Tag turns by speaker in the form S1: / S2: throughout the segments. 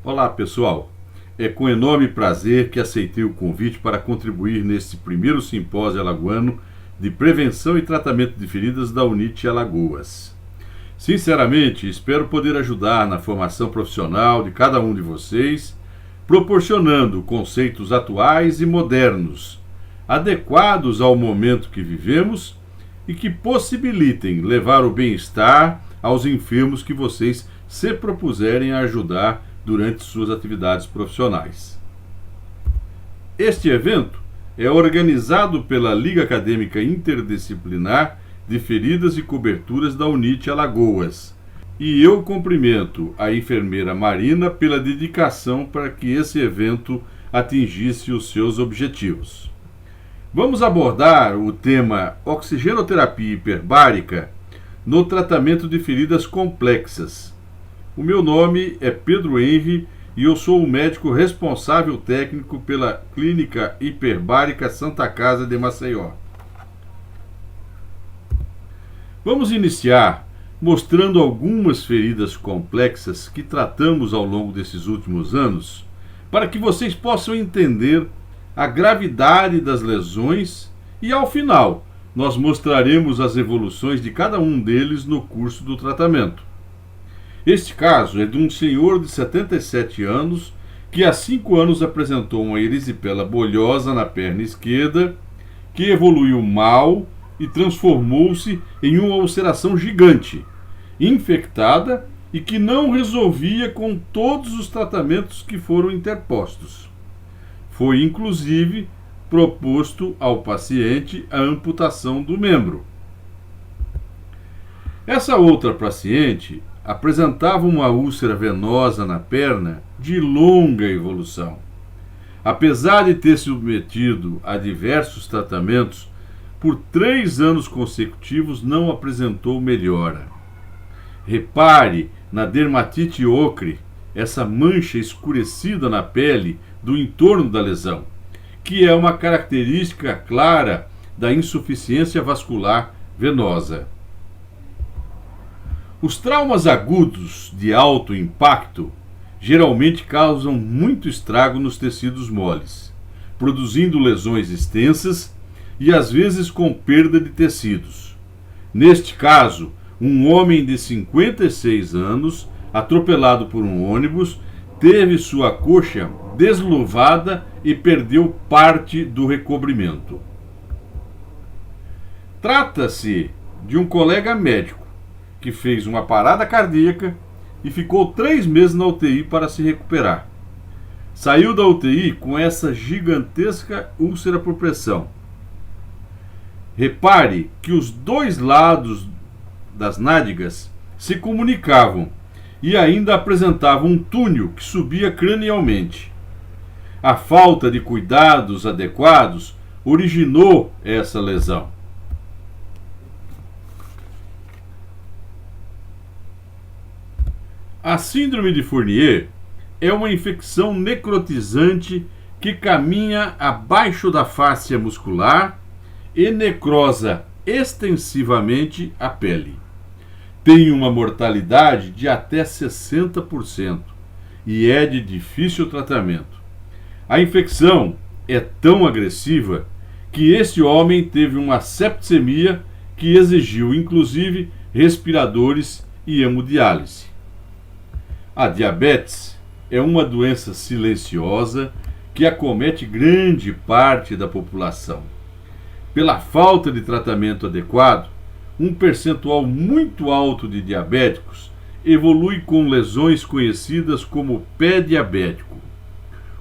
S1: Olá, pessoal. É com enorme prazer que aceitei o convite para contribuir neste primeiro simpósio alagoano de prevenção e tratamento de feridas da UNIT Alagoas. Sinceramente, espero poder ajudar na formação profissional de cada um de vocês, proporcionando conceitos atuais e modernos, adequados ao momento que vivemos e que possibilitem levar o bem-estar aos enfermos que vocês se propuserem a ajudar durante suas atividades profissionais. Este evento é organizado pela Liga Acadêmica Interdisciplinar de Feridas e Coberturas da UNIT Alagoas, e eu cumprimento a enfermeira Marina pela dedicação para que esse evento atingisse os seus objetivos. Vamos abordar o tema oxigenoterapia hiperbárica no tratamento de feridas complexas. O meu nome é Pedro Henri e eu sou o médico responsável técnico pela Clínica Hiperbárica Santa Casa de Maceió. Vamos iniciar mostrando algumas feridas complexas que tratamos ao longo desses últimos anos, para que vocês possam entender a gravidade das lesões e, ao final, nós mostraremos as evoluções de cada um deles no curso do tratamento. Este caso é de um senhor de 77 anos que há 5 anos apresentou uma erisipela bolhosa na perna esquerda, que evoluiu mal e transformou-se em uma ulceração gigante, infectada e que não resolvia com todos os tratamentos que foram interpostos. Foi, inclusive, proposto ao paciente a amputação do membro. Essa outra paciente apresentava uma úlcera venosa na perna de longa evolução. Apesar de ter se submetido a diversos tratamentos, por 3 anos consecutivos não apresentou melhora. Repare na dermatite ocre, essa mancha escurecida na pele do entorno da lesão, que é uma característica clara da insuficiência vascular venosa. Os traumas agudos de alto impacto geralmente causam muito estrago nos tecidos moles, produzindo lesões extensas e às vezes com perda de tecidos. Neste caso, um homem de 56 anos, atropelado por um ônibus, teve sua coxa desluvada e perdeu parte do recobrimento. Trata-se de um colega médico que fez uma parada cardíaca e ficou 3 meses na UTI para se recuperar. Saiu da UTI com essa gigantesca úlcera por pressão. Repare que os 2 lados das nádegas se comunicavam e ainda apresentavam um túnel que subia cranialmente. A falta de cuidados adequados originou essa lesão. A síndrome de Fournier é uma infecção necrotizante que caminha abaixo da fáscia muscular e necrosa extensivamente a pele. Tem uma mortalidade de até 60% e é de difícil tratamento. A infecção é tão agressiva que esse homem teve uma septicemia que exigiu inclusive respiradores e hemodiálise. A diabetes é uma doença silenciosa que acomete grande parte da população. Pela falta de tratamento adequado, um percentual muito alto de diabéticos evolui com lesões conhecidas como pé diabético.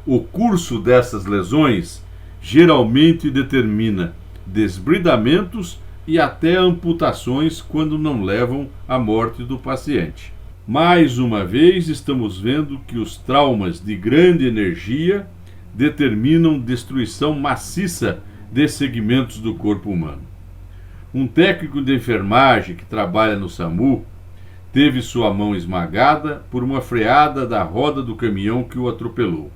S1: O curso dessas lesões geralmente determina desbridamentos e até amputações quando não levam à morte do paciente. Mais uma vez, estamos vendo que os traumas de grande energia determinam destruição maciça de segmentos do corpo humano. Um técnico de enfermagem que trabalha no SAMU teve sua mão esmagada por uma freada da roda do caminhão que o atropelou.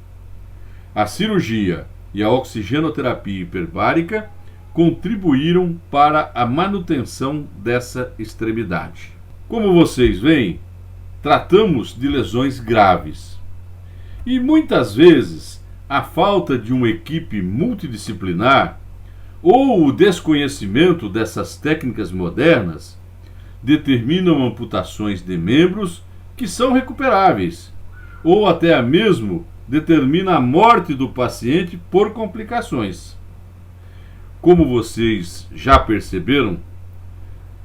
S1: A cirurgia e a oxigenoterapia hiperbárica contribuíram para a manutenção dessa extremidade. Como vocês veem, tratamos de lesões graves. E muitas vezes a falta de uma equipe multidisciplinar ou o desconhecimento dessas técnicas modernas determinam amputações de membros que são recuperáveis, ou até mesmo determina a morte do paciente por complicações. Como vocês já perceberam,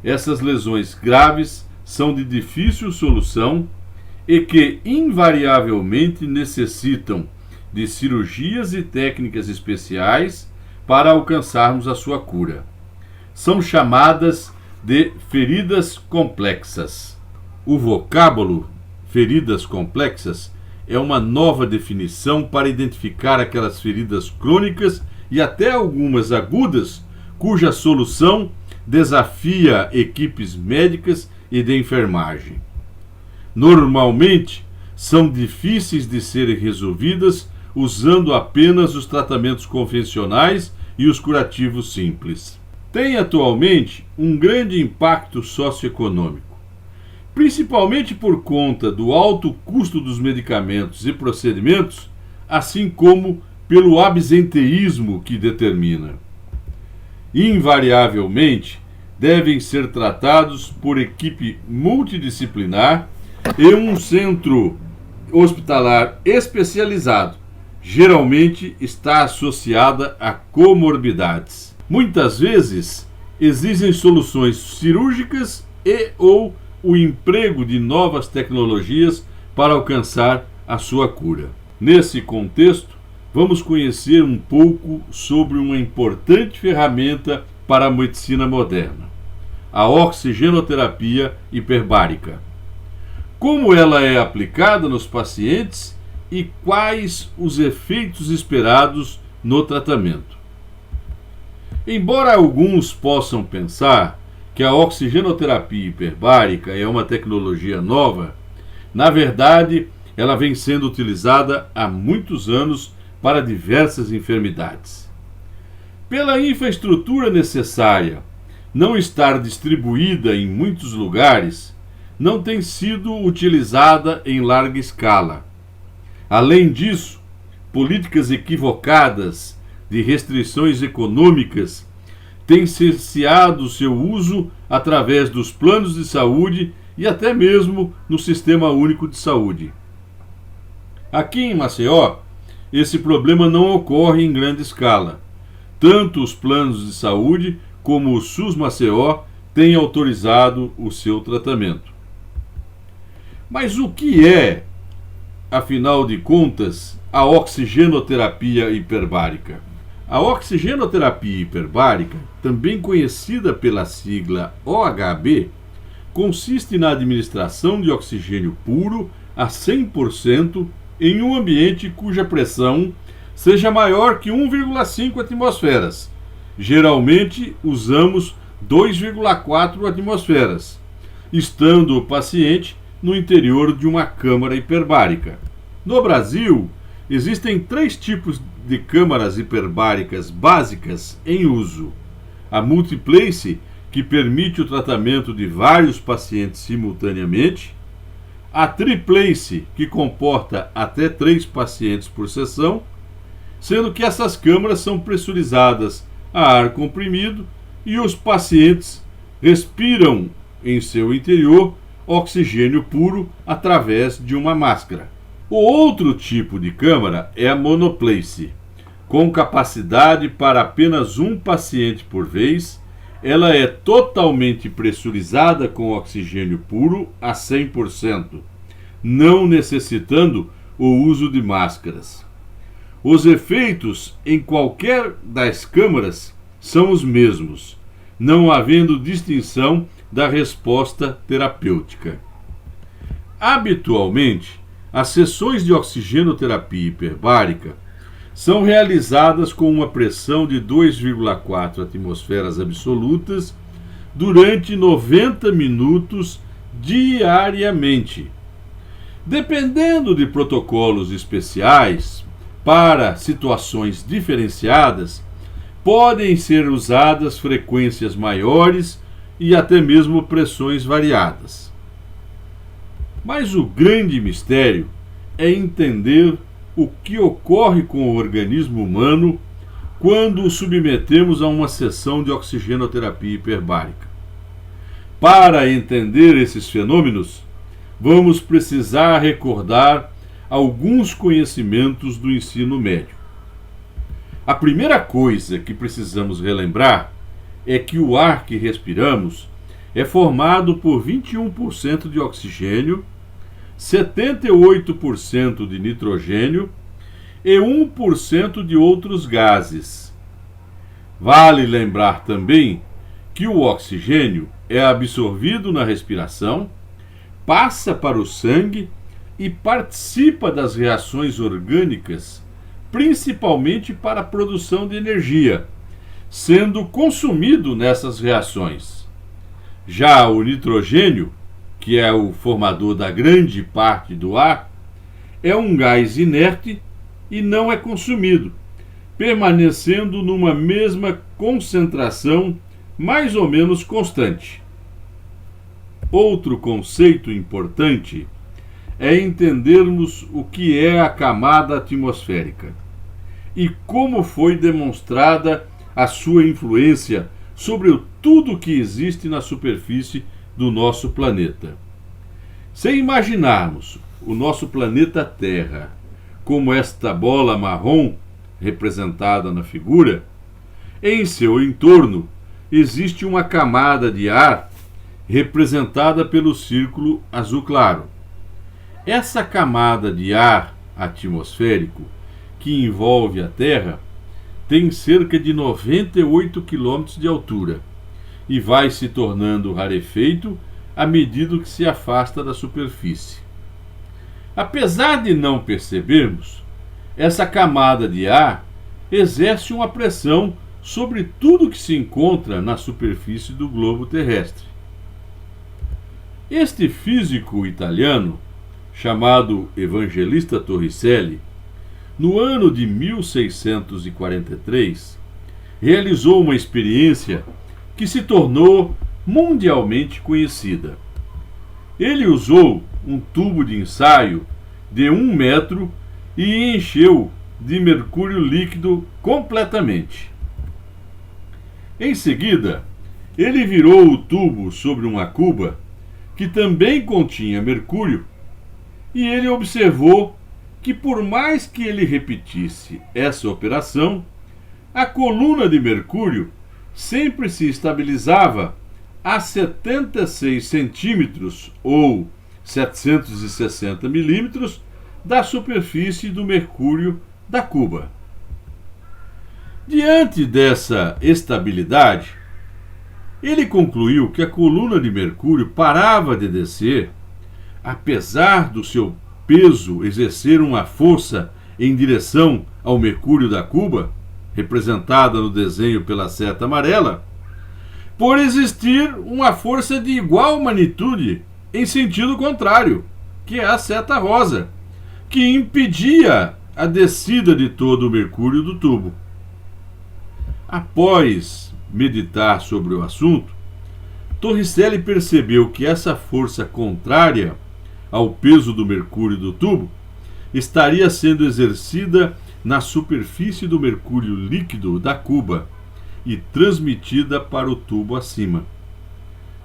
S1: essas lesões graves são de difícil solução e que invariavelmente necessitam de cirurgias e técnicas especiais para alcançarmos a sua cura. São chamadas de feridas complexas. O vocábulo feridas complexas é uma nova definição para identificar aquelas feridas crônicas e até algumas agudas, cuja solução desafia equipes médicas e de enfermagem. Normalmente, são difíceis de serem resolvidas usando apenas os tratamentos convencionais e os curativos simples. Tem atualmente um grande impacto socioeconômico, principalmente por conta do alto custo dos medicamentos e procedimentos, assim como pelo absenteísmo que determina. Invariavelmente, devem ser tratados por equipe multidisciplinar e um centro hospitalar especializado. Geralmente está associada a comorbidades. Muitas vezes exigem soluções cirúrgicas e ou o emprego de novas tecnologias para alcançar a sua cura. Nesse contexto, vamos conhecer um pouco sobre uma importante ferramenta para a medicina moderna, a oxigenoterapia hiperbárica. Como ela é aplicada nos pacientes e quais os efeitos esperados no tratamento. Embora alguns possam pensar que a oxigenoterapia hiperbárica é uma tecnologia nova, na verdade, ela vem sendo utilizada há muitos anos para diversas enfermidades. Pela infraestrutura necessária não estar distribuída em muitos lugares, não tem sido utilizada em larga escala. Além disso, políticas equivocadas de restrições econômicas têm cerceado seu uso através dos planos de saúde e até mesmo no Sistema Único de Saúde. Aqui em Maceió, esse problema não ocorre em grande escala. Tanto os planos de saúde como o SUS Maceió têm autorizado o seu tratamento. Mas o que é, afinal de contas, a oxigenoterapia hiperbárica? A oxigenoterapia hiperbárica, também conhecida pela sigla OHB, consiste na administração de oxigênio puro a 100% em um ambiente cuja pressão seja maior que 1,5 atmosferas. Geralmente usamos 2,4 atmosferas, estando o paciente no interior de uma câmara hiperbárica. No Brasil, existem 3 tipos de câmaras hiperbáricas básicas em uso. A multiplace, que permite o tratamento de vários pacientes simultaneamente. A triplace, que comporta até 3 pacientes por sessão, sendo que essas câmaras são pressurizadas a ar comprimido e os pacientes respiram em seu interior oxigênio puro através de uma máscara. O outro tipo de câmara é a monoplace. Com capacidade para apenas um paciente por vez, ela é totalmente pressurizada com oxigênio puro a 100%, não necessitando o uso de máscaras. Os efeitos em qualquer das câmaras são os mesmos, não havendo distinção da resposta terapêutica. Habitualmente, as sessões de oxigenoterapia hiperbárica são realizadas com uma pressão de 2,4 atmosferas absolutas durante 90 minutos diariamente. Dependendo de protocolos especiais, para situações diferenciadas, podem ser usadas frequências maiores e até mesmo pressões variadas. Mas o grande mistério é entender o que ocorre com o organismo humano quando o submetemos a uma sessão de oxigenoterapia hiperbárica. Para entender esses fenômenos, vamos precisar recordar alguns conhecimentos do ensino médio. A primeira coisa que precisamos relembrar é que o ar que respiramos é formado por 21% de oxigênio, 78% de nitrogênio e 1% de outros gases. Vale lembrar também que o oxigênio é absorvido na respiração, passa para o sangue e participa das reações orgânicas, principalmente para a produção de energia, sendo consumido nessas reações. Já o nitrogênio, que é o formador da grande parte do ar, é um gás inerte e não é consumido, permanecendo numa mesma concentração mais ou menos constante. Outro conceito importante é entendermos o que é a camada atmosférica e como foi demonstrada a sua influência sobre tudo que existe na superfície do nosso planeta. Se imaginarmos o nosso planeta Terra como esta bola marrom representada na figura, em seu entorno existe uma camada de ar representada pelo círculo azul claro. Essa camada de ar atmosférico que envolve a Terra tem cerca de 98 km de altura e vai se tornando rarefeito à medida que se afasta da superfície. Apesar de não percebermos, essa camada de ar exerce uma pressão sobre tudo que se encontra na superfície do globo terrestre. Este físico italiano, chamado Evangelista Torricelli, no ano de 1643, realizou uma experiência que se tornou mundialmente conhecida. Ele usou um tubo de ensaio de 1 metro e encheu de mercúrio líquido completamente. Em seguida, ele virou o tubo sobre uma cuba que também continha mercúrio e ele observou que, por mais que ele repetisse essa operação, a coluna de mercúrio sempre se estabilizava a 76 centímetros ou 760 milímetros da superfície do mercúrio da cuba. Diante dessa estabilidade, ele concluiu que a coluna de mercúrio parava de descer, apesar do seu peso exercer uma força em direção ao mercúrio da cuba, representada no desenho pela seta amarela, por existir uma força de igual magnitude em sentido contrário, que é a seta rosa, que impedia a descida de todo o mercúrio do tubo. Após meditar sobre o assunto, Torricelli percebeu que essa força contrária ao peso do mercúrio do tubo estaria sendo exercida na superfície do mercúrio líquido da cuba e transmitida para o tubo acima.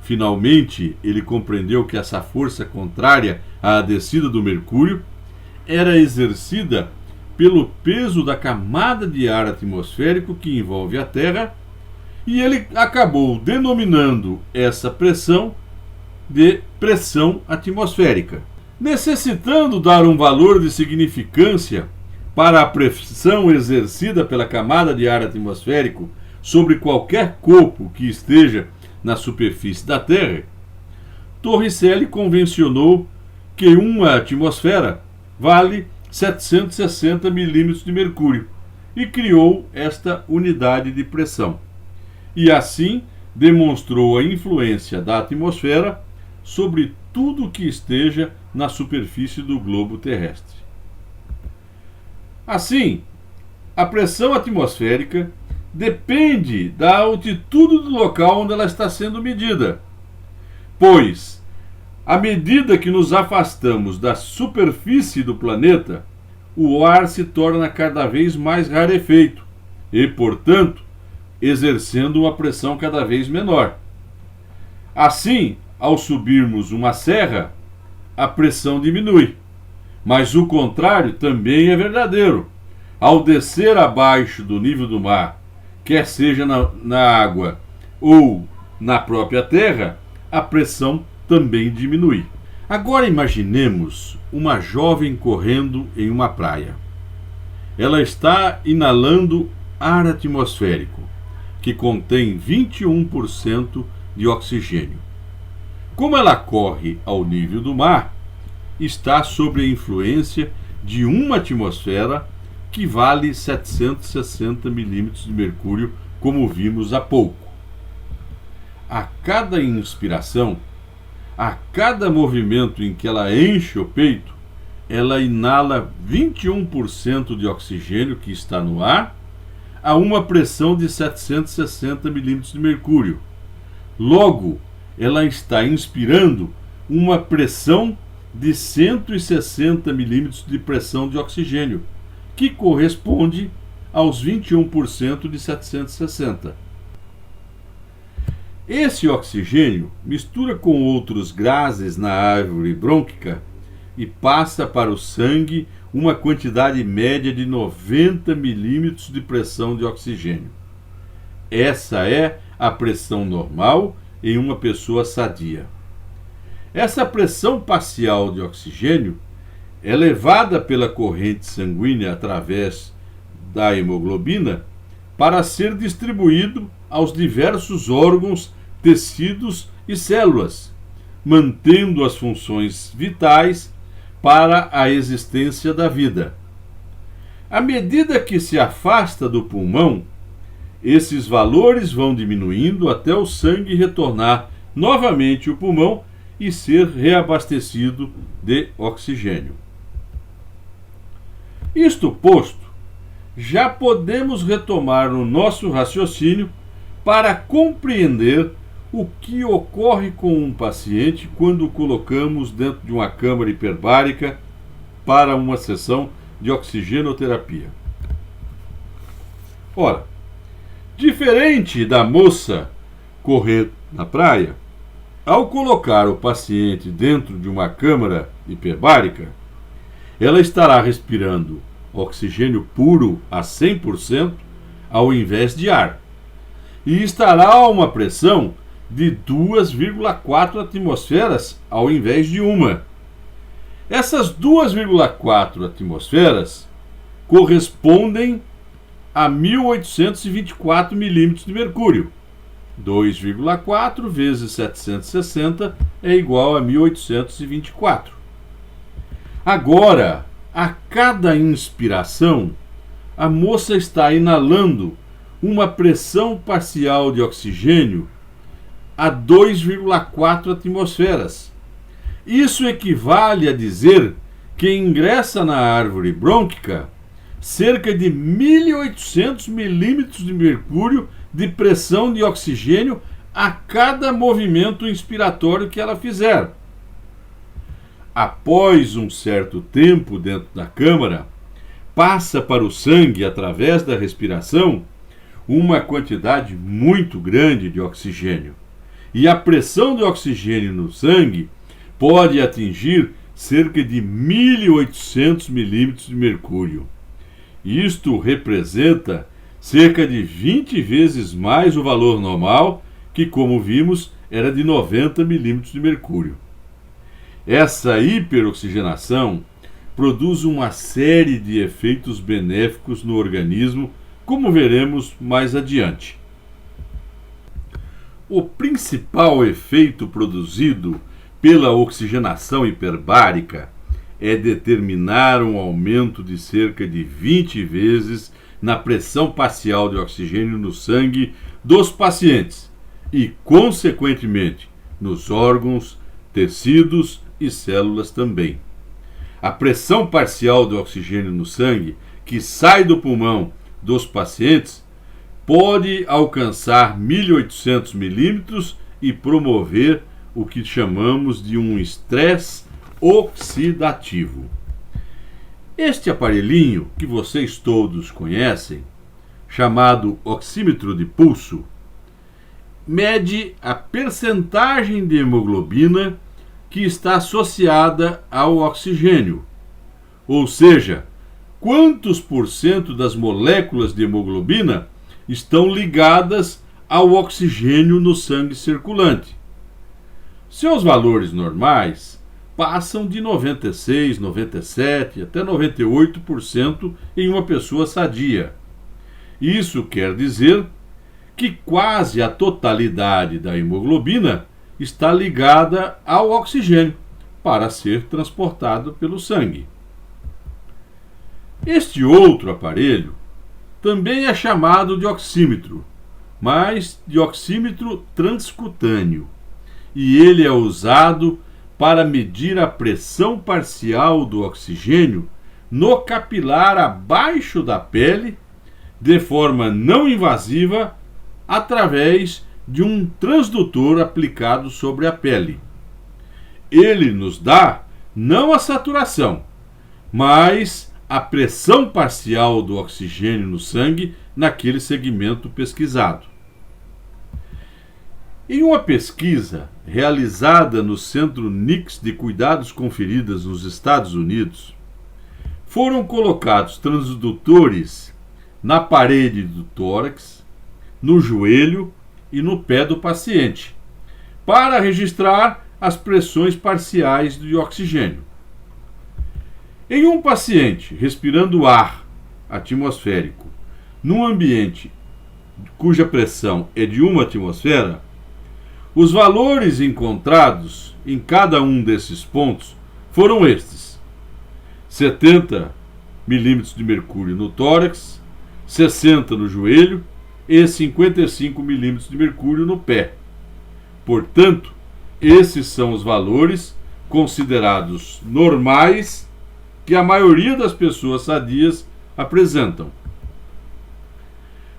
S1: Finalmente, ele compreendeu que essa força contrária à descida do mercúrio era exercida pelo peso da camada de ar atmosférico que envolve a Terra, e ele acabou denominando essa pressão de pressão atmosférica. Necessitando dar um valor de significância para a pressão exercida pela camada de ar atmosférico sobre qualquer corpo que esteja na superfície da Terra, Torricelli convencionou que uma atmosfera vale 760 milímetros de mercúrio e criou esta unidade de pressão. E assim demonstrou a influência da atmosfera sobre tudo que esteja na superfície do globo terrestre. Assim, a pressão atmosférica depende da altitude do local onde ela está sendo medida, pois, à medida que nos afastamos da superfície do planeta, o ar se torna cada vez mais rarefeito e, portanto, exercendo uma pressão cada vez menor. Assim, ao subirmos uma serra, a pressão diminui. Mas o contrário também é verdadeiro. Ao descer abaixo do nível do mar, quer seja na água ou na própria terra, a pressão também diminui. Agora imaginemos uma jovem correndo em uma praia. Ela está inalando ar atmosférico, que contém 21% de oxigênio. Como ela corre ao nível do mar, está sob a influência de uma atmosfera que vale 760 milímetros de mercúrio, como vimos há pouco. A cada inspiração, a cada movimento em que ela enche o peito, ela inala 21% de oxigênio que está no ar a uma pressão de 760 milímetros de mercúrio. Logo, ela está inspirando uma pressão de 160 milímetros de pressão de oxigênio, que corresponde aos 21% de 760. Esse oxigênio mistura com outros gases na árvore brônquica e passa para o sangue uma quantidade média de 90 milímetros de pressão de oxigênio. Essa é a pressão normal em uma pessoa sadia. Essa pressão parcial de oxigênio é levada pela corrente sanguínea através da hemoglobina para ser distribuído aos diversos órgãos, tecidos e células, mantendo as funções vitais para a existência da vida. À medida que se afasta do pulmão, esses valores vão diminuindo até o sangue retornar novamente ao pulmão e ser reabastecido de oxigênio. Isto posto, já podemos retomar o nosso raciocínio para compreender o que ocorre com um paciente quando o colocamos dentro de uma câmara hiperbárica para uma sessão de oxigenoterapia. Ora, diferente da moça correr na praia, ao colocar o paciente dentro de uma câmara hiperbárica, ela estará respirando oxigênio puro a 100% ao invés de ar, e estará a uma pressão de 2,4 atmosferas ao invés de uma. Essas 2,4 atmosferas correspondem a 1824 milímetros de mercúrio. 2,4 vezes 760 é igual a 1824. Agora, a cada inspiração, a moça está inalando uma pressão parcial de oxigênio a 2,4 atmosferas. Isso equivale a dizer que ingressa na árvore brônquica cerca de 1.800 milímetros de mercúrio de pressão de oxigênio a cada movimento inspiratório que ela fizer. Após um certo tempo dentro da câmara, passa para o sangue, através da respiração, uma quantidade muito grande de oxigênio. E a pressão de oxigênio no sangue pode atingir cerca de 1.800 milímetros de mercúrio. Isto representa cerca de 20 vezes mais o valor normal, que, como vimos, era de 90 milímetros de mercúrio. Essa hiperoxigenação produz uma série de efeitos benéficos no organismo, como veremos mais adiante. O principal efeito produzido pela oxigenação hiperbárica é determinar um aumento de cerca de 20 vezes na pressão parcial de oxigênio no sangue dos pacientes e, consequentemente, nos órgãos, tecidos e células também. A pressão parcial de oxigênio no sangue que sai do pulmão dos pacientes pode alcançar 1.800 milímetros e promover o que chamamos de um estresse oxidativo. Este aparelhinho, que vocês todos conhecem, chamado oxímetro de pulso, mede a percentagem de hemoglobina que está associada ao oxigênio, ou seja, quantos por cento das moléculas de hemoglobina estão ligadas ao oxigênio no sangue circulante. Seus valores normais passam de 96, 97 até 98% em uma pessoa sadia. Isso quer dizer que quase a totalidade da hemoglobina está ligada ao oxigênio para ser transportado pelo sangue. Este outro aparelho também é chamado de oxímetro, mas de oxímetro transcutâneo, e ele é usado para medir a pressão parcial do oxigênio no capilar abaixo da pele, de forma não invasiva, através de um transdutor aplicado sobre a pele. Ele nos dá não a saturação, mas a pressão parcial do oxigênio no sangue naquele segmento pesquisado. Em uma pesquisa realizada no Centro Nix de Cuidados com Feridas nos Estados Unidos, foram colocados transdutores na parede do tórax, no joelho e no pé do paciente, para registrar as pressões parciais de oxigênio. Em um paciente respirando ar atmosférico num ambiente cuja pressão é de 1 atmosfera, os valores encontrados em cada um desses pontos foram estes: 70 milímetros de mercúrio no tórax, 60 no joelho e 55 milímetros de mercúrio no pé. Portanto, esses são os valores considerados normais que a maioria das pessoas sadias apresentam.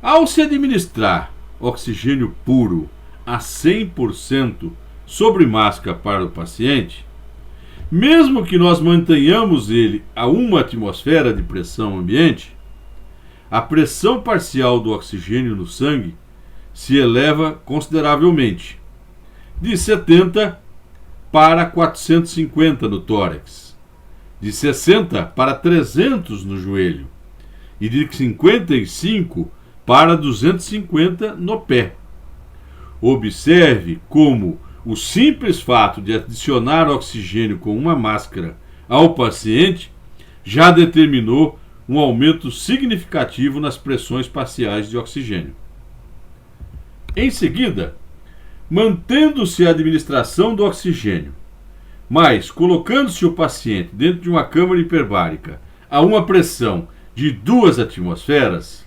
S1: Ao se administrar oxigênio puro a 100% sobre máscara para o paciente, mesmo que nós mantenhamos ele a 1 atmosfera de pressão ambiente, a pressão parcial do oxigênio no sangue se eleva consideravelmente, de 70 para 450 no tórax, de 60 para 300 no joelho e de 55 para 250 no pé. Observe como o simples fato de adicionar oxigênio com uma máscara ao paciente já determinou um aumento significativo nas pressões parciais de oxigênio. Em seguida, mantendo-se a administração do oxigênio, mas colocando-se o paciente dentro de uma câmara hiperbárica a uma pressão de 2 atmosferas,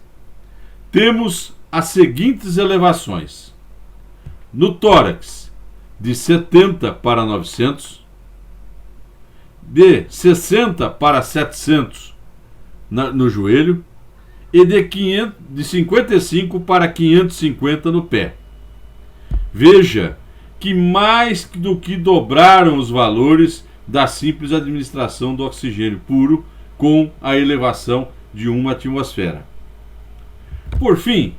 S1: temos as seguintes elevações: no tórax, de 70 para 900, de 60 para 700 no joelho e de 55 para 550 no pé. Veja que mais do que dobraram os valores da simples administração do oxigênio puro com a elevação de 1 atmosfera. Por fim,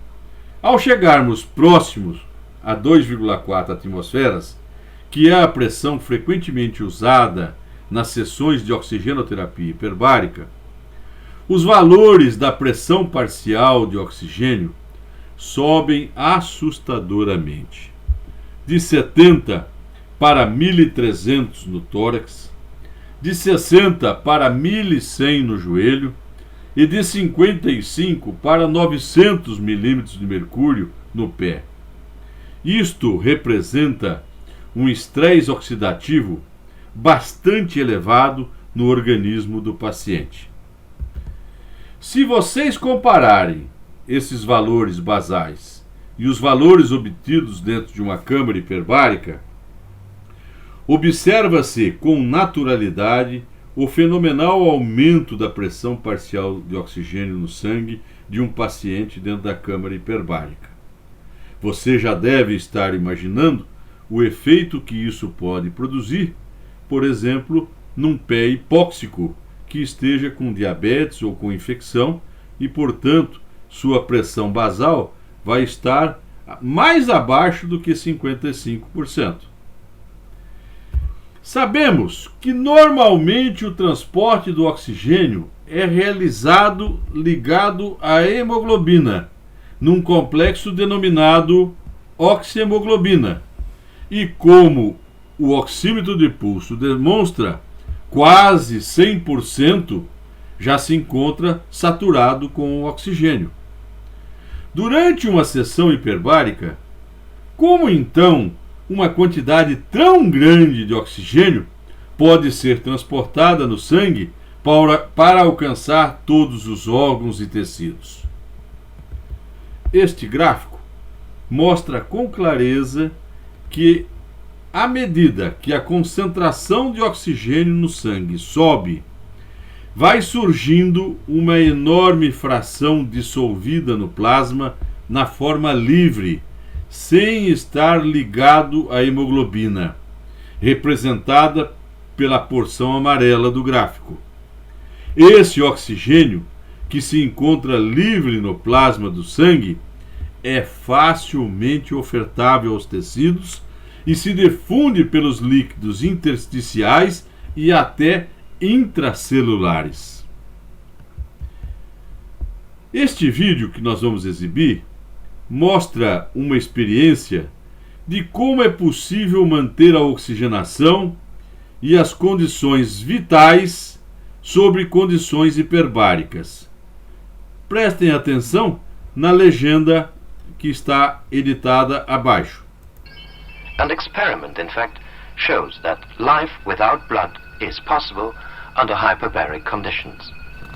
S1: ao chegarmos próximos a 2,4 atmosferas, que é a pressão frequentemente usada nas sessões de oxigenoterapia hiperbárica, os valores da pressão parcial de oxigênio sobem assustadoramente, de 70 para 1.300 no tórax, de 60 para 1.100 no joelho e de 55 para 900 milímetros de mercúrio no pé. Isto representa um estresse oxidativo bastante elevado no organismo do paciente. Se vocês compararem esses valores basais e os valores obtidos dentro de uma câmara hiperbárica, observa-se com naturalidade o fenomenal aumento da pressão parcial de oxigênio no sangue de um paciente dentro da câmara hiperbárica. Você já deve estar imaginando o efeito que isso pode produzir, por exemplo, num pé hipóxico que esteja com diabetes ou com infecção e, portanto, sua pressão basal vai estar mais abaixo do que 55%. Sabemos que normalmente o transporte do oxigênio é realizado ligado à hemoglobina, num complexo denominado oxihemoglobina. E como o oxímetro de pulso demonstra quase 100%, já se encontra saturado com o oxigênio. Durante uma sessão hiperbárica, como então uma quantidade tão grande de oxigênio pode ser transportada no sangue para alcançar todos os órgãos e tecidos? Este gráfico mostra com clareza que, à medida que a concentração de oxigênio no sangue sobe, vai surgindo uma enorme fração dissolvida no plasma na forma livre, sem estar ligado à hemoglobina, representada pela porção amarela do gráfico. Esse oxigênio, que se encontra livre no plasma do sangue, é facilmente ofertável aos tecidos e se difunde pelos líquidos intersticiais e até intracelulares. Este vídeo que nós vamos exibir mostra uma experiência de como é possível manter a oxigenação e as condições vitais sobre condições hiperbáricas. Prestem atenção na legenda que está editada abaixo.
S2: An experiment, in fact, shows that life without blood is possible under hyperbaric conditions.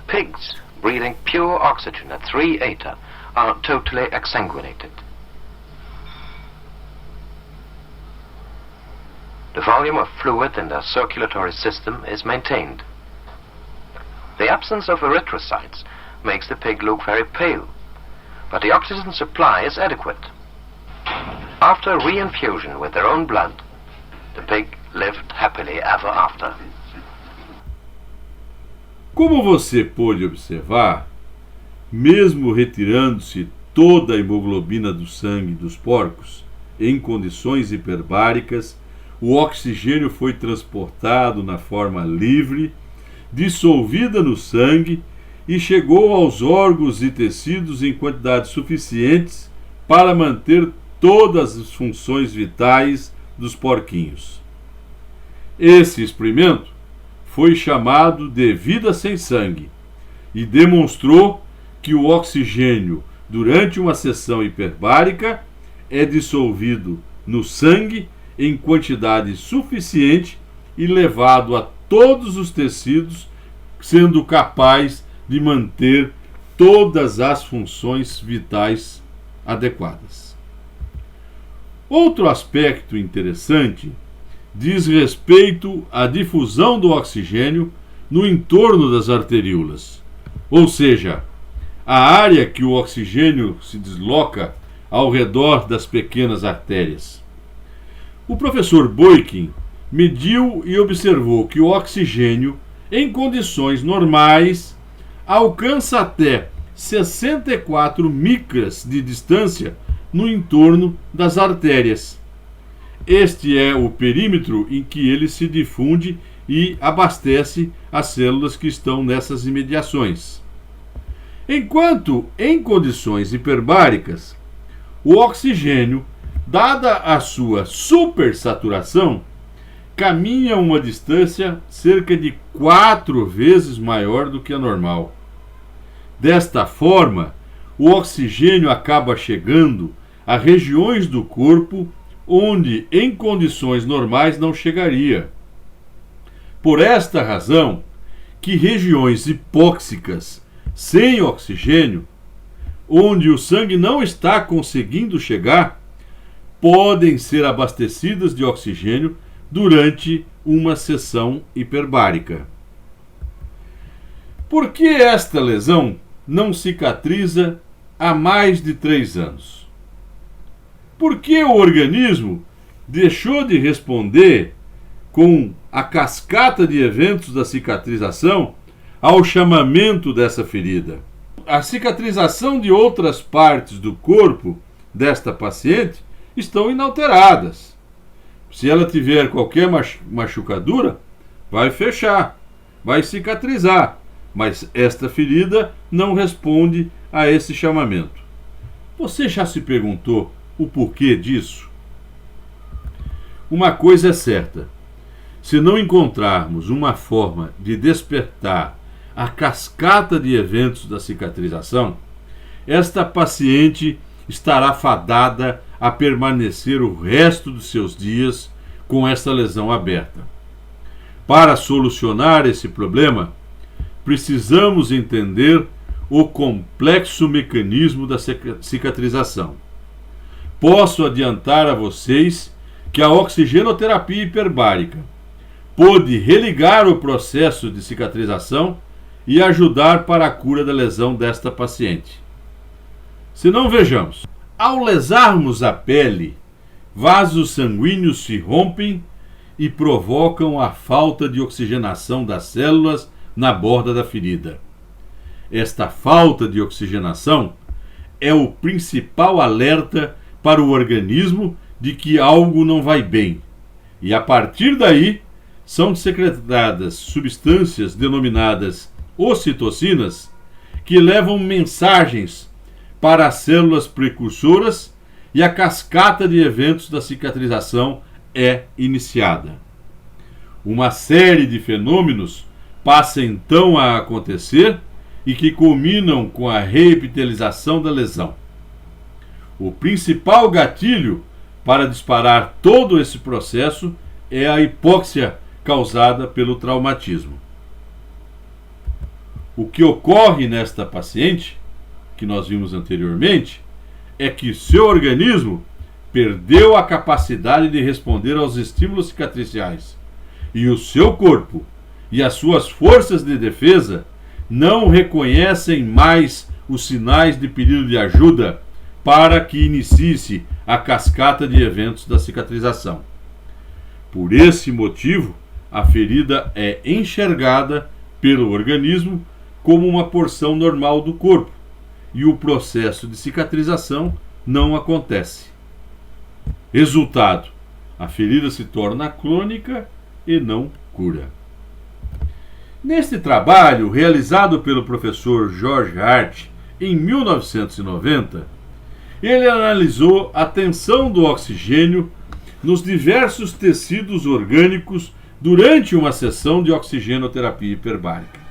S2: Pigs breathing pure oxygen at 3 eta are totally exsanguinated. The volume of fluid in their circulatory system is maintained. The absence of erythrocytes makes the pig look very pale, but the oxygen supply is adequate. After reinfusion with their own blood, the pig lived happily ever after.
S1: Como você pôde observar, mesmo retirando-se toda a hemoglobina do sangue dos porcos, em condições hiperbáricas, o oxigênio foi transportado na forma livre, dissolvida no sangue e chegou aos órgãos e tecidos em quantidades suficientes para manter todas as funções vitais dos porquinhos. Esse experimento foi chamado de vida sem sangue e demonstrou que o oxigênio, durante uma sessão hiperbárica, é dissolvido no sangue em quantidade suficiente e levado a todos os tecidos, sendo capaz de manter todas as funções vitais adequadas. Outro aspecto interessante diz respeito à difusão do oxigênio no entorno das arteríolas, ou seja, a área que o oxigênio se desloca ao redor das pequenas artérias. O professor Boykin mediu e observou que o oxigênio, em condições normais, alcança até 64 micras de distância no entorno das artérias. Este é o perímetro em que ele se difunde e abastece as células que estão nessas imediações. Enquanto, em condições hiperbáricas, o oxigênio, dada a sua supersaturação, caminha uma distância cerca de 4 vezes maior do que a normal. Desta forma, o oxigênio acaba chegando a regiões do corpo onde, em condições normais, não chegaria. Por esta razão, que regiões hipóxicas sem oxigênio, onde o sangue não está conseguindo chegar, podem ser abastecidas de oxigênio durante uma sessão hiperbárica. Por que esta lesão não cicatriza há mais de 3 anos? Por que o organismo deixou de responder com a cascata de eventos da cicatrização ao chamamento dessa ferida. A cicatrização de outras partes do corpo desta paciente estão inalteradas. Se ela tiver qualquer machucadura, vai fechar, vai cicatrizar, mas esta ferida não responde a esse chamamento. Você já se perguntou o porquê disso? Uma coisa é certa: se não encontrarmos uma forma de despertar a cascata de eventos da cicatrização, esta paciente estará fadada a permanecer o resto dos seus dias com esta lesão aberta. Para solucionar esse problema, precisamos entender o complexo mecanismo da cicatrização. Posso adiantar a vocês que a oxigenoterapia hiperbárica pôde religar o processo de cicatrização e ajudar para a cura da lesão desta paciente. Se não, vejamos. Ao lesarmos a pele, vasos sanguíneos se rompem e provocam a falta de oxigenação das células na borda da ferida. Esta falta de oxigenação é o principal alerta para o organismo de que algo não vai bem, e a partir daí são secretadas substâncias denominadas ocitocinas que levam mensagens para as células precursoras e a cascata de eventos da cicatrização é iniciada. Uma série de fenômenos passa então a acontecer e que culminam com a reepitelização da lesão. O principal gatilho para disparar todo esse processo é a hipóxia causada pelo traumatismo. O que ocorre nesta paciente, que nós vimos anteriormente, é que seu organismo perdeu a capacidade de responder aos estímulos cicatriciais e o seu corpo e as suas forças de defesa não reconhecem mais os sinais de pedido de ajuda para que inicie-se a cascata de eventos da cicatrização. Por esse motivo, a ferida é enxergada pelo organismo como uma porção normal do corpo e o processo de cicatrização não acontece. Resultado: a ferida se torna crônica e não cura. Neste trabalho, realizado pelo professor George Hart em 1990, ele analisou a tensão do oxigênio nos diversos tecidos orgânicos durante uma sessão de oxigenoterapia hiperbárica.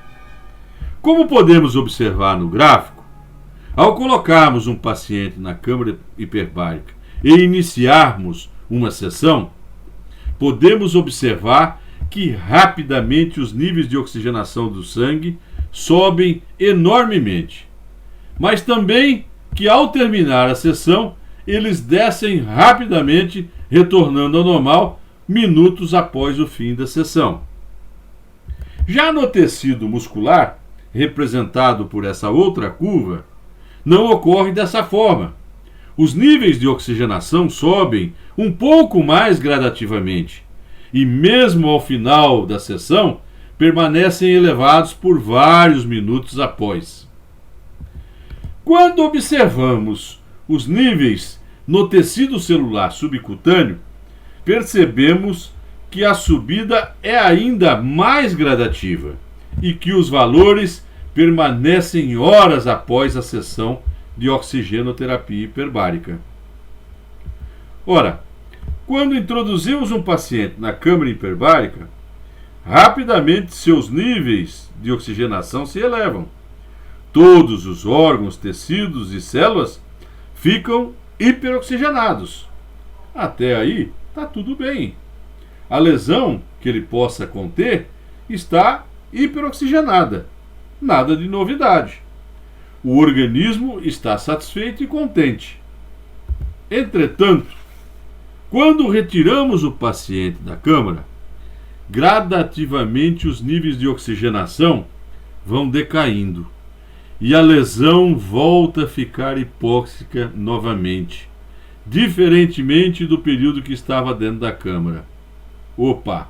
S1: Como podemos observar no gráfico, ao colocarmos um paciente na câmara hiperbárica e iniciarmos uma sessão, podemos observar que rapidamente os níveis de oxigenação do sangue sobem enormemente, mas também que ao terminar a sessão eles descem rapidamente, retornando ao normal minutos após o fim da sessão. Já no tecido muscular, representado por essa outra curva, não ocorre dessa forma. Os níveis de oxigenação sobem um pouco mais gradativamente e mesmo ao final da sessão permanecem elevados por vários minutos após. Quando observamos os níveis no tecido celular subcutâneo, percebemos que a subida é ainda mais gradativa e que os valores permanecem horas após a sessão de oxigenoterapia hiperbárica. Ora, quando introduzimos um paciente na câmara hiperbárica, rapidamente seus níveis de oxigenação se elevam. Todos os órgãos, tecidos e células ficam hiperoxigenados. Até aí está tudo bem. A lesão que ele possa conter está hiperoxigenada. Nada de novidade. O organismo está satisfeito e contente. Entretanto, quando retiramos o paciente da câmara, gradativamente os níveis de oxigenação vão decaindo e a lesão volta a ficar hipóxica novamente, diferentemente do período que estava dentro da câmara. Opa!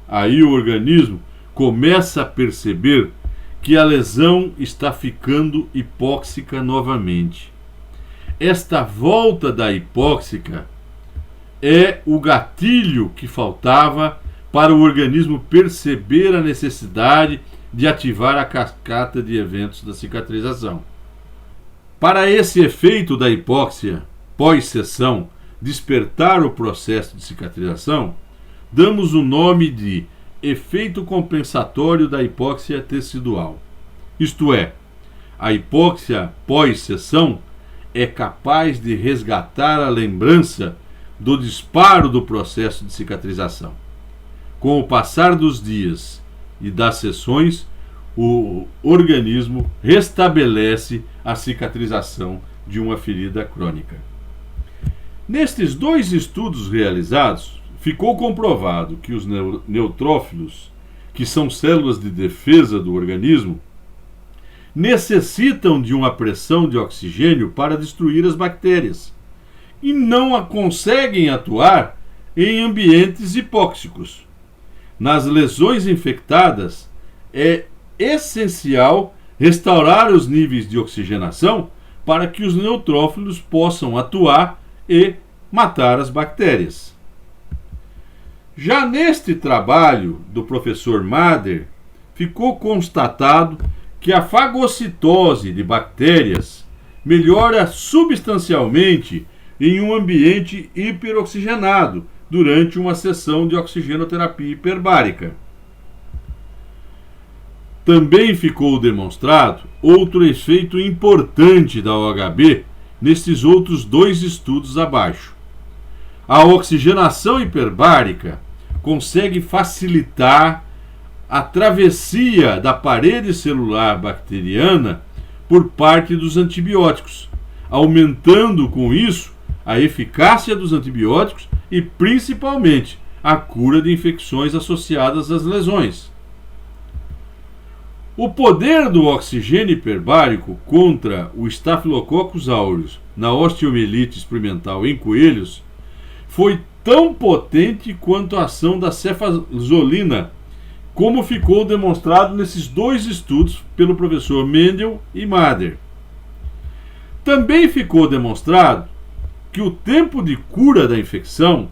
S1: Aí o organismo começa a perceber que a lesão está ficando hipóxica novamente. Esta volta da hipóxica é o gatilho que faltava para o organismo perceber a necessidade de ativar a cascata de eventos da cicatrização. Para esse efeito da hipóxia pós-sessão despertar o processo de cicatrização, damos o nome de efeito compensatório da hipóxia tecidual. Isto é, a hipóxia pós-sessão é capaz de resgatar a lembrança do disparo do processo de cicatrização. Com o passar dos dias e das sessões, o organismo restabelece a cicatrização de uma ferida crônica. Nestes 2 estudos realizados, ficou comprovado que os neutrófilos, que são células de defesa do organismo, necessitam de uma pressão de oxigênio para destruir as bactérias e não conseguem atuar em ambientes hipóxicos. Nas lesões infectadas, é essencial restaurar os níveis de oxigenação para que os neutrófilos possam atuar e matar as bactérias. Já neste trabalho do professor Mader, ficou constatado que a fagocitose de bactérias melhora substancialmente em um ambiente hiperoxigenado durante uma sessão de oxigenoterapia hiperbárica. Também ficou demonstrado outro efeito importante da OHB nestes outros 2 estudos abaixo. A oxigenação hiperbárica consegue facilitar a travessia da parede celular bacteriana por parte dos antibióticos, aumentando com isso a eficácia dos antibióticos e principalmente a cura de infecções associadas às lesões. O poder do oxigênio hiperbárico contra o Staphylococcus aureus na osteomielite experimental em coelhos foi tão potente quanto a ação da cefazolina, como ficou demonstrado nesses 2 estudos pelo professor Mendel e Mader. Também ficou demonstrado que o tempo de cura da infecção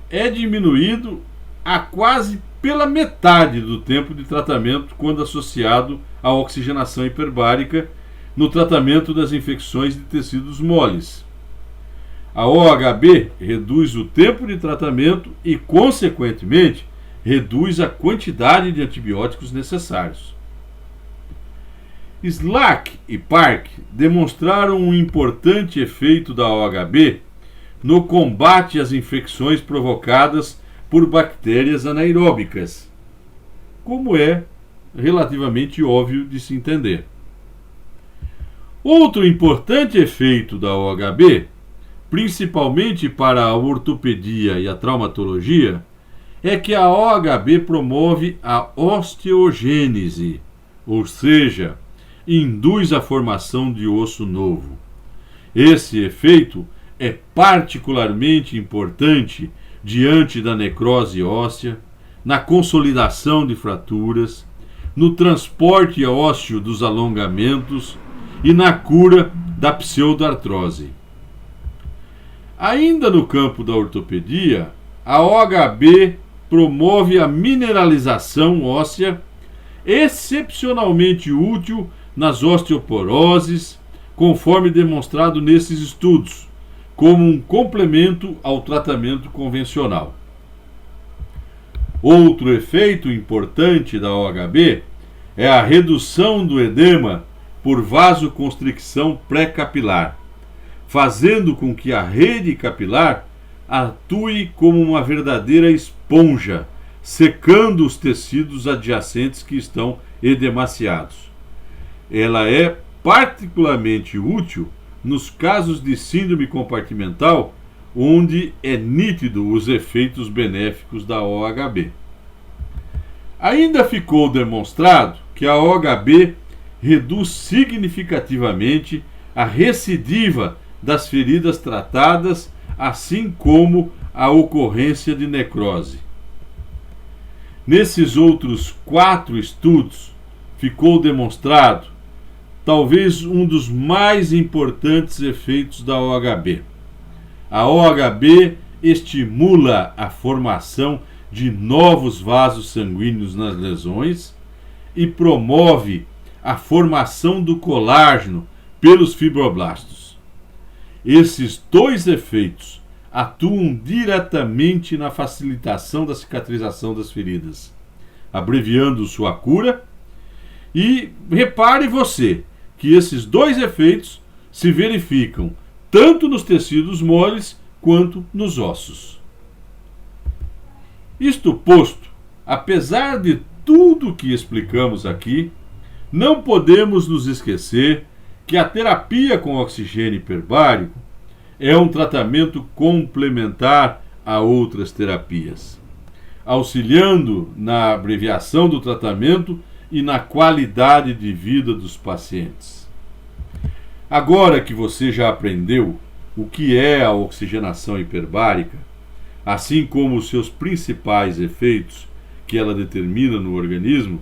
S1: é diminuído a quase pela metade do tempo de tratamento quando associado à oxigenação hiperbárica no tratamento das infecções de tecidos moles. A OHB reduz o tempo de tratamento e, consequentemente, reduz a quantidade de antibióticos necessários. Slack e Park demonstraram um importante efeito da OHB no combate às infecções provocadas por bactérias anaeróbicas, como é relativamente óbvio de se entender. Outro importante efeito da OHB, principalmente para a ortopedia e a traumatologia, é que a OHB promove a osteogênese, ou seja, induz a formação de osso novo. Esse efeito é particularmente importante diante da necrose óssea, na consolidação de fraturas, no transporte ósseo dos alongamentos e na cura da pseudoartrose. Ainda no campo da ortopedia, a OHB promove a mineralização óssea, excepcionalmente útil nas osteoporoses, conforme demonstrado nesses estudos, como um complemento ao tratamento convencional. Outro efeito importante da OHB é a redução do edema por vasoconstricção pré-capilar, fazendo com que a rede capilar atue como uma verdadeira esponja, secando os tecidos adjacentes que estão edemaciados. Ela é particularmente útil nos casos de síndrome compartimental, onde é nítido os efeitos benéficos da OHB. Ainda ficou demonstrado que a OHB reduz significativamente a recidiva das feridas tratadas, assim como a ocorrência de necrose. Nesses outros 4 estudos, ficou demonstrado talvez um dos mais importantes efeitos da OHB. A OHB estimula a formação de novos vasos sanguíneos nas lesões e promove a formação do colágeno pelos fibroblastos. Esses dois efeitos atuam diretamente na facilitação da cicatrização das feridas, abreviando sua cura. E repare você que esses dois efeitos se verificam tanto nos tecidos moles quanto nos ossos. Isto posto, apesar de tudo que explicamos aqui, não podemos nos esquecer que a terapia com oxigênio hiperbárico é um tratamento complementar a outras terapias, auxiliando na abreviação do tratamento e na qualidade de vida dos pacientes. Agora que você já aprendeu o que é a oxigenação hiperbárica, assim como os seus principais efeitos que ela determina no organismo,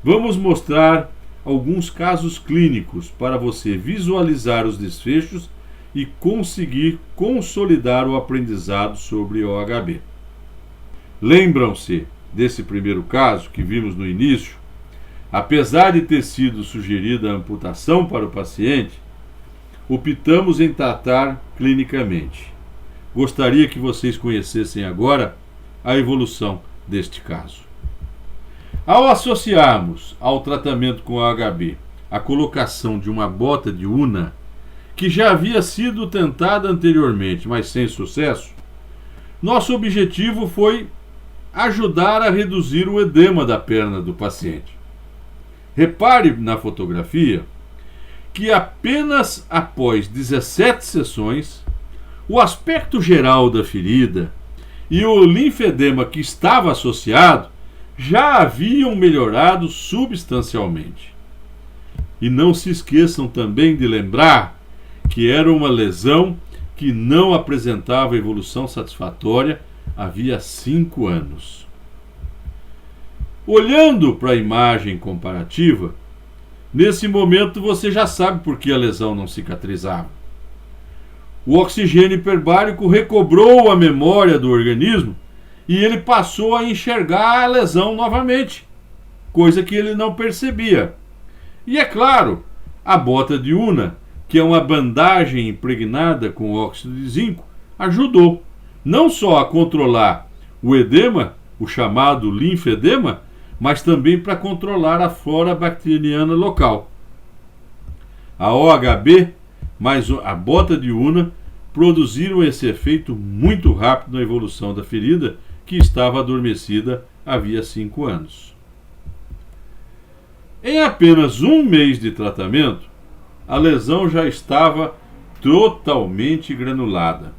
S1: vamos mostrar alguns casos clínicos para você visualizar os desfechos e conseguir consolidar o aprendizado sobre OHB. Lembram-se desse primeiro caso que vimos no início? Apesar de ter sido sugerida a amputação para o paciente, optamos em tratar clinicamente. Gostaria que vocês conhecessem agora a evolução deste caso. Ao associarmos ao tratamento com OHB a colocação de uma bota de Unna, que já havia sido tentada anteriormente, mas sem sucesso, nosso objetivo foi ajudar a reduzir o edema da perna do paciente. Repare na fotografia que apenas após 17 sessões, o aspecto geral da ferida e o linfedema que estava associado já haviam melhorado substancialmente. E não se esqueçam também de lembrar que era uma lesão que não apresentava evolução satisfatória havia 5 anos. Olhando para a imagem comparativa, nesse momento você já sabe por que a lesão não cicatrizava. O oxigênio hiperbárico recobrou a memória do organismo e ele passou a enxergar a lesão novamente, coisa que ele não percebia. E é claro, a bota de Unna, que é uma bandagem impregnada com óxido de zinco, ajudou não só a controlar o edema, o chamado linfedema, mas também para controlar a flora bacteriana local. A OHB mais a bota de Unna produziram esse efeito muito rápido na evolução da ferida, que estava adormecida havia 5 anos. Em apenas 1 mês de tratamento, a lesão já estava totalmente granulada.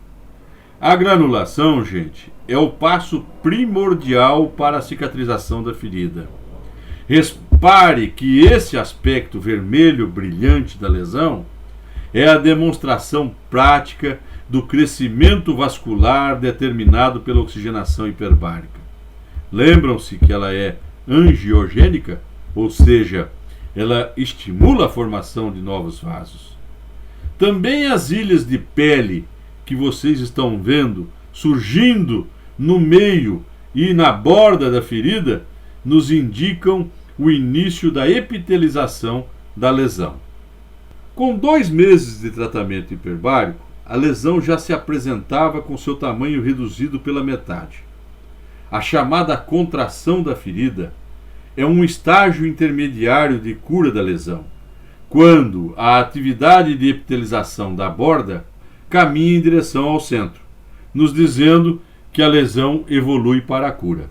S1: A granulação, gente, é o passo primordial para a cicatrização da ferida. Repare que esse aspecto vermelho brilhante da lesão é a demonstração prática do crescimento vascular determinado pela oxigenação hiperbárica. Lembram-se que ela é angiogênica, ou seja, ela estimula a formação de novos vasos. Também as ilhas de pele que vocês estão vendo surgindo no meio e na borda da ferida nos indicam o início da epitelização da lesão. Com 2 meses de tratamento hiperbárico, a lesão já se apresentava com seu tamanho reduzido pela metade. A chamada contração da ferida é um estágio intermediário de cura da lesão, quando a atividade de epitelização da borda caminha em direção ao centro, nos dizendo que a lesão evolui para a cura.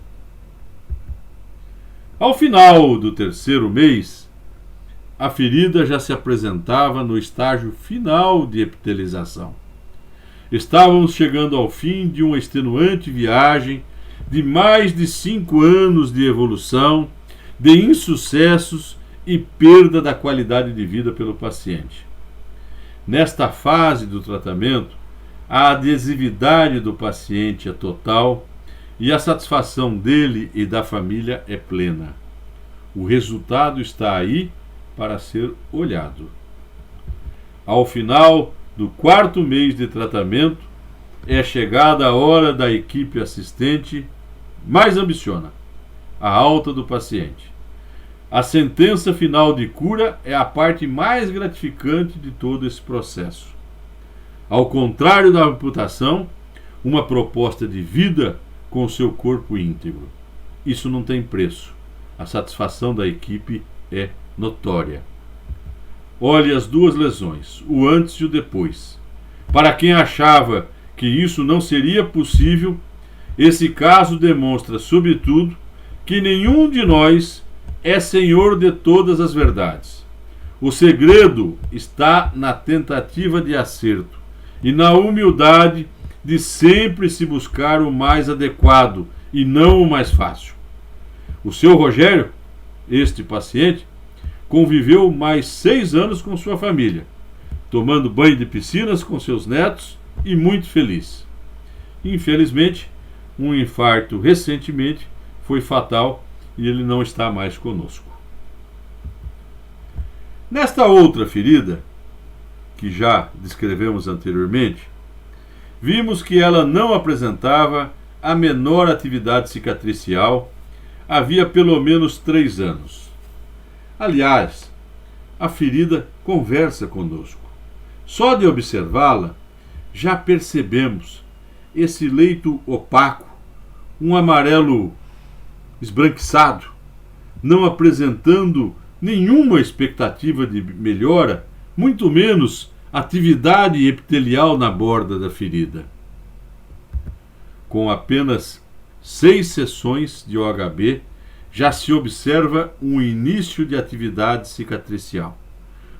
S1: Ao final do 3º mês, a ferida já se apresentava no estágio final de epitelização. Estávamos chegando ao fim de uma extenuante viagem de mais de 5 anos de evolução, de insucessos e perda da qualidade de vida pelo paciente. Nesta fase do tratamento, a adesividade do paciente é total e a satisfação dele e da família é plena. O resultado está aí para ser olhado. Ao final do 4º mês de tratamento, é chegada a hora da equipe assistente mais ambiciona, a alta do paciente. A sentença final de cura é a parte mais gratificante de todo esse processo. Ao contrário da amputação, uma proposta de vida com o seu corpo íntegro. Isso não tem preço. A satisfação da equipe é notória. Olhe as 2 lesões, o antes e o depois. Para quem achava que isso não seria possível, esse caso demonstra, sobretudo, que nenhum de nós é senhor de todas as verdades. O segredo está na tentativa de acerto e na humildade de sempre se buscar o mais adequado e não o mais fácil. O seu Rogério, este paciente, conviveu mais 6 anos com sua família, tomando banho de piscinas com seus netos e muito feliz. Infelizmente, um infarto recentemente foi fatal e ele não está mais conosco. Nesta outra ferida, que já descrevemos anteriormente, vimos que ela não apresentava a menor atividade cicatricial havia pelo menos 3 anos. Aliás, a ferida conversa conosco. Só de observá-la, já percebemos esse leito opaco, um amarelo esbranquiçado, não apresentando nenhuma expectativa de melhora, muito menos atividade epitelial na borda da ferida. Com apenas 6 sessões de OHB, já se observa um início de atividade cicatricial.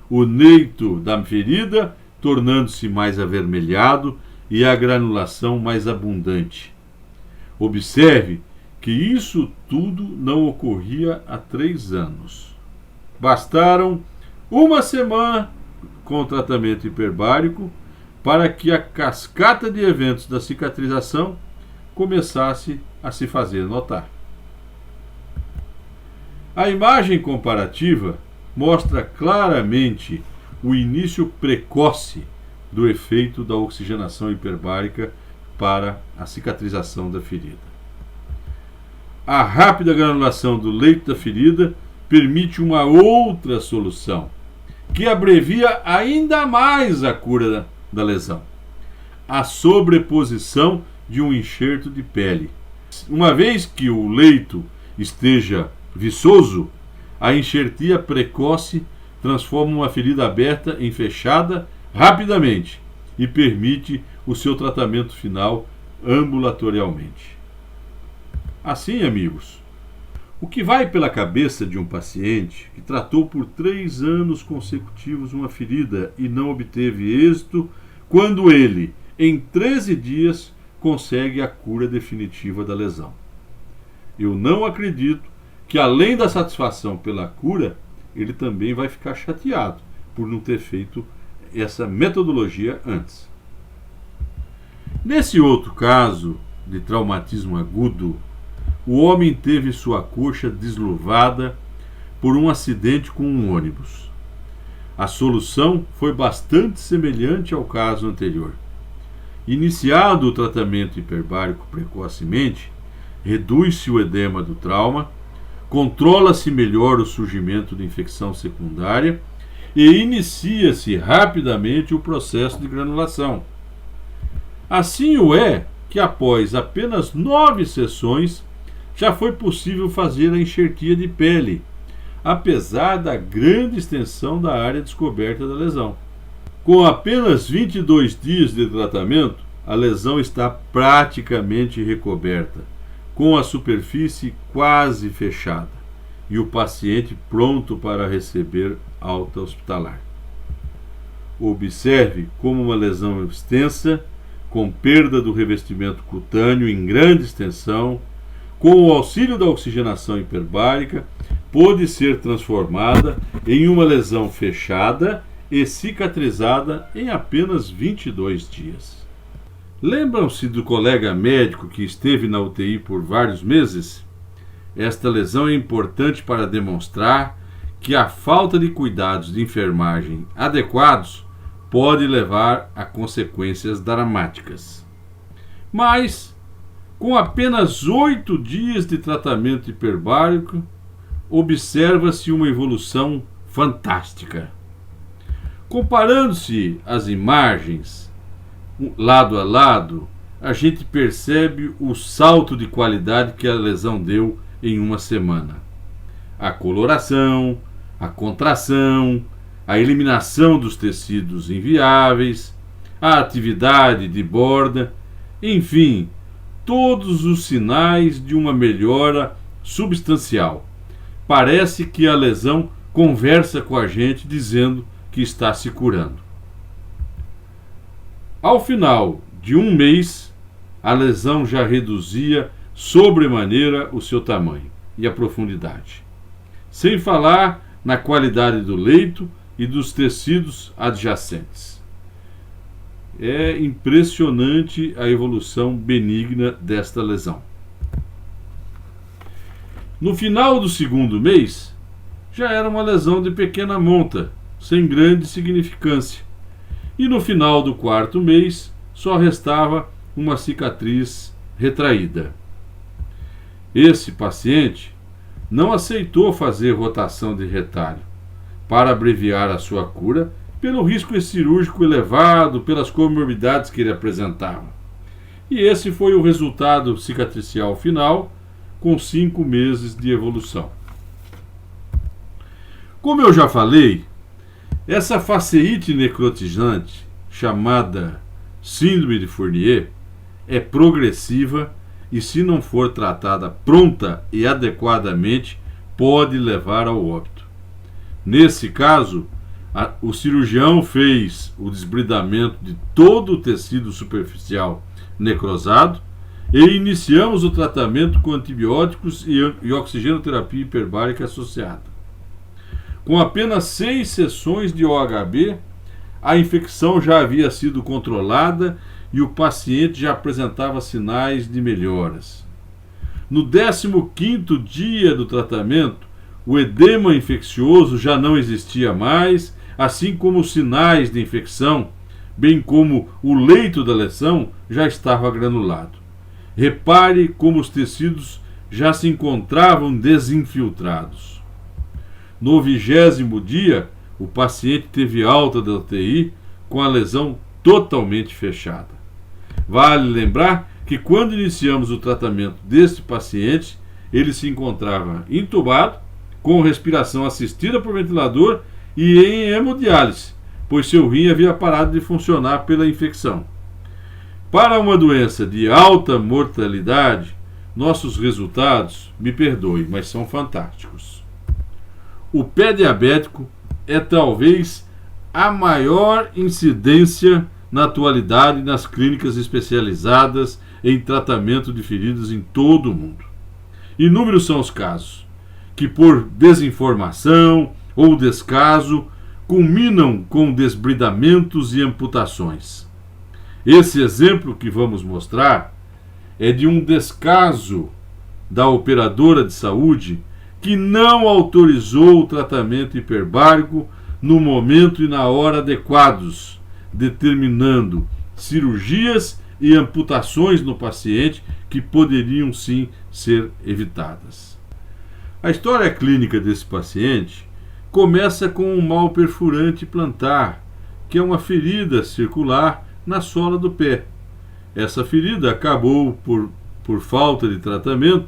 S1: O leito da ferida tornando-se mais avermelhado e a granulação mais abundante. Observe que isso tudo não ocorria há 3 anos. Bastaram 1 semana com o tratamento hiperbárico para que a cascata de eventos da cicatrização começasse a se fazer notar. A imagem comparativa mostra claramente o início precoce do efeito da oxigenação hiperbárica para a cicatrização da ferida. A rápida granulação do leito da ferida permite uma outra solução, que abrevia ainda mais a cura da lesão: a sobreposição de um enxerto de pele. Uma vez que o leito esteja viçoso, a enxertia precoce transforma uma ferida aberta em fechada rapidamente e permite o seu tratamento final ambulatorialmente. Assim, amigos, o que vai pela cabeça de um paciente que tratou por 3 anos consecutivos uma ferida e não obteve êxito, quando ele, em 13 dias, consegue a cura definitiva da lesão? Eu não acredito que, além da satisfação pela cura, ele também vai ficar chateado por não ter feito essa metodologia antes. Nesse outro caso de traumatismo agudo, o homem teve sua coxa desluvada por um acidente com um ônibus. A solução foi bastante semelhante ao caso anterior. Iniciado o tratamento hiperbárico precocemente, reduz-se o edema do trauma, controla-se melhor o surgimento de infecção secundária e inicia-se rapidamente o processo de granulação. Assim o é que, após apenas 9 sessões, já foi possível fazer a enxertia de pele, apesar da grande extensão da área descoberta da lesão. Com apenas 22 dias de tratamento, a lesão está praticamente recoberta, com a superfície quase fechada, e o paciente pronto para receber alta hospitalar. Observe como uma lesão extensa, com perda do revestimento cutâneo em grande extensão, com o auxílio da oxigenação hiperbárica, pôde ser transformada em uma lesão fechada e cicatrizada em apenas 22 dias. Lembram-se do colega médico que esteve na UTI por vários meses? esta lesão é importante para demonstrar que a falta de cuidados de enfermagem adequados pode levar a consequências dramáticas. Mas, com apenas 8 dias de tratamento hiperbárico, observa-se uma evolução fantástica. Comparando-se as imagens, lado a lado, a gente percebe o salto de qualidade que a lesão deu em uma semana. A coloração, a contração, a eliminação dos tecidos inviáveis, a atividade de borda, enfim, todos os sinais de uma melhora substancial. Parece que a lesão conversa com a gente dizendo que está se curando. Ao final de um mês, a lesão já reduzia sobremaneira o seu tamanho e a profundidade. Sem falar na qualidade do leito e dos tecidos adjacentes. É impressionante a evolução benigna desta lesão. No final do segundo mês, já era uma lesão de pequena monta, sem grande significância. E no final do quarto mês, só restava uma cicatriz retraída. Esse paciente não aceitou fazer rotação de retalho para abreviar a sua cura pelo risco cirúrgico elevado, pelas comorbidades que ele apresentava. E esse foi o resultado cicatricial final, com 5 meses de evolução. Como eu já falei, essa faceite necrotizante, chamada síndrome de Fournier, é progressiva e, se não for tratada pronta e adequadamente, pode levar ao óbito. Nesse caso, o cirurgião fez o desbridamento de todo o tecido superficial necrosado e iniciamos o tratamento com antibióticos e oxigenoterapia hiperbárica associada. Com apenas 6 sessões de OHB, a infecção já havia sido controlada e o paciente já apresentava sinais de melhoras. No 15º dia do tratamento, o edema infeccioso já não existia mais, assim como os sinais de infecção, bem como o leito da lesão, já estava granulado. Repare como os tecidos já se encontravam desinfiltrados. No 20º dia, o paciente teve alta da UTI com a lesão totalmente fechada. Vale lembrar que quando iniciamos o tratamento deste paciente, ele se encontrava intubado, com respiração assistida por ventilador e em hemodiálise, pois seu rim havia parado de funcionar pela infecção. Para uma doença de alta mortalidade, nossos resultados, me perdoe, mas são fantásticos. O pé diabético é talvez a maior incidência na atualidade nas clínicas especializadas em tratamento de feridas em todo o mundo. Inúmeros são os casos que, por desinformação ou descaso, culminam com desbridamentos e amputações. Esse exemplo que vamos mostrar é de um descaso da operadora de saúde que não autorizou o tratamento hiperbárico no momento e na hora adequados, determinando cirurgias e amputações no paciente que poderiam sim ser evitadas. A história clínica desse paciente começa com um mal perfurante plantar, que é uma ferida circular na sola do pé. Essa ferida acabou, por falta de tratamento,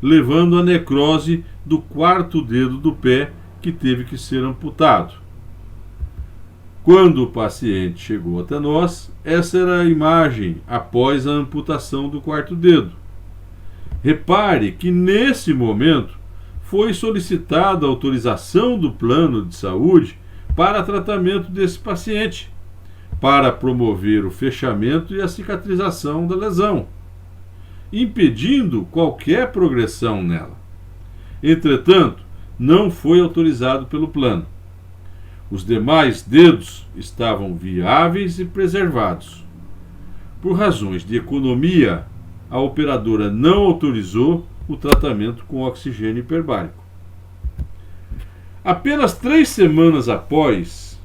S1: levando à necrose do 4º dedo do pé, que teve que ser amputado. Quando o paciente chegou até nós, essa era a imagem após a amputação do 4º dedo. Repare que nesse momento foi solicitada a autorização do plano de saúde para tratamento desse paciente, para promover o fechamento e a cicatrização da lesão, impedindo qualquer progressão nela. Entretanto, não foi autorizado pelo plano. Os demais dedos estavam viáveis e preservados. Por razões de economia, a operadora não autorizou o tratamento com oxigênio hiperbárico. Apenas 3 semanas após,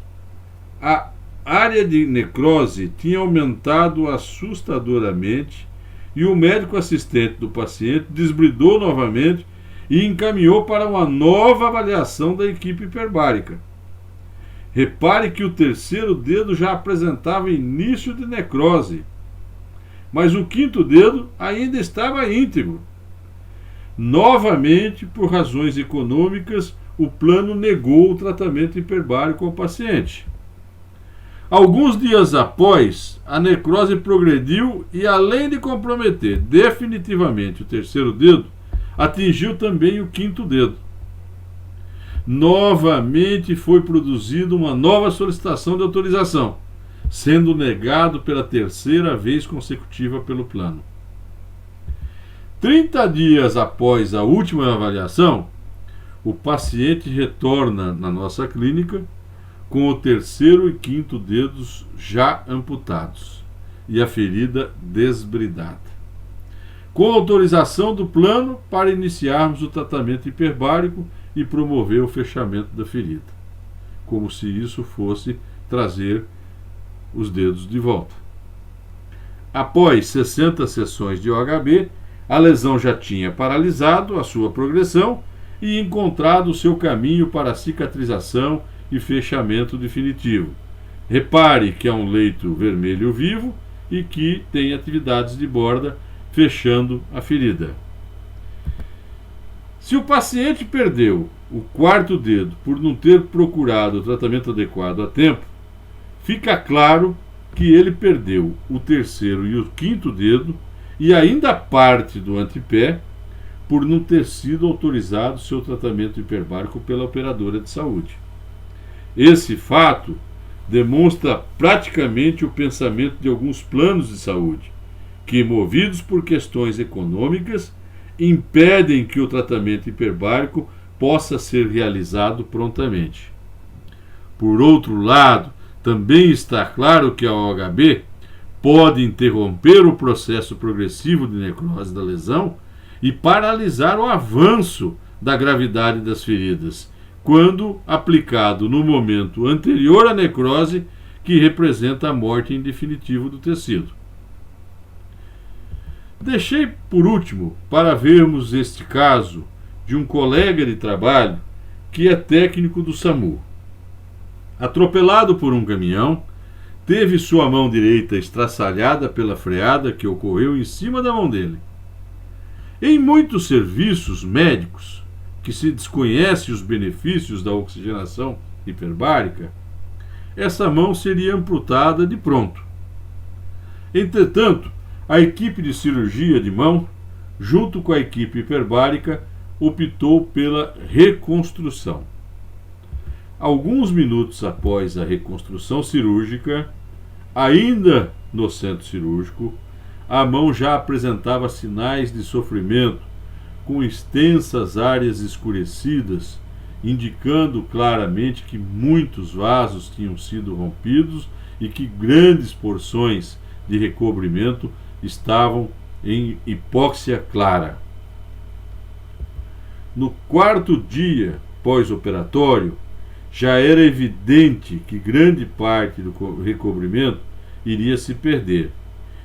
S1: a área de necrose tinha aumentado assustadoramente e o médico assistente do paciente desbridou novamente e encaminhou para uma nova avaliação da equipe hiperbárica. Repare que o terceiro dedo já apresentava início de necrose, mas o quinto dedo ainda estava íntegro. Novamente, por razões econômicas, o plano negou o tratamento hiperbárico ao paciente. Alguns dias após, a necrose progrediu e, além de comprometer definitivamente o terceiro dedo, atingiu também o quinto dedo. Novamente foi produzida uma nova solicitação de autorização, sendo negado pela terceira vez consecutiva pelo plano. 30 dias após a última avaliação, o paciente retorna na nossa clínica com o terceiro e quinto dedos já amputados e a ferida desbridada, com autorização do plano para iniciarmos o tratamento hiperbárico e promover o fechamento da ferida, como se isso fosse trazer os dedos de volta. Após 60 sessões de OHB, a lesão já tinha paralisado a sua progressão e encontrado o seu caminho para a cicatrização e fechamento definitivo. Repare que é um leito vermelho vivo e que tem atividades de borda fechando a ferida. Se o paciente perdeu o quarto dedo por não ter procurado o tratamento adequado a tempo, fica claro que ele perdeu o terceiro e o quinto dedo e ainda parte do antepé por não ter sido autorizado seu tratamento hiperbárico pela operadora de saúde. Esse fato demonstra praticamente o pensamento de alguns planos de saúde, que, movidos por questões econômicas, impedem que o tratamento hiperbárico possa ser realizado prontamente. Por outro lado, também está claro que a OHB pode interromper o processo progressivo de necrose da lesão e paralisar o avanço da gravidade das feridas, quando aplicado no momento anterior à necrose, que representa a morte em definitivo do tecido. Deixei por último para vermos este caso de um colega de trabalho que é técnico do SAMU. Atropelado por um caminhão, teve sua mão direita estraçalhada pela freada que ocorreu em cima da mão dele. Em muitos serviços médicos, que se desconhece os benefícios da oxigenação hiperbárica, essa mão seria amputada de pronto. Entretanto, a equipe de cirurgia de mão, junto com a equipe hiperbárica, optou pela reconstrução. Alguns minutos após a reconstrução cirúrgica, ainda no centro cirúrgico, a mão já apresentava sinais de sofrimento, com extensas áreas escurecidas, indicando claramente que muitos vasos tinham sido rompidos e que grandes porções de recobrimento estavam em hipóxia clara. No quarto dia pós-operatório, já era evidente que grande parte do recobrimento iria se perder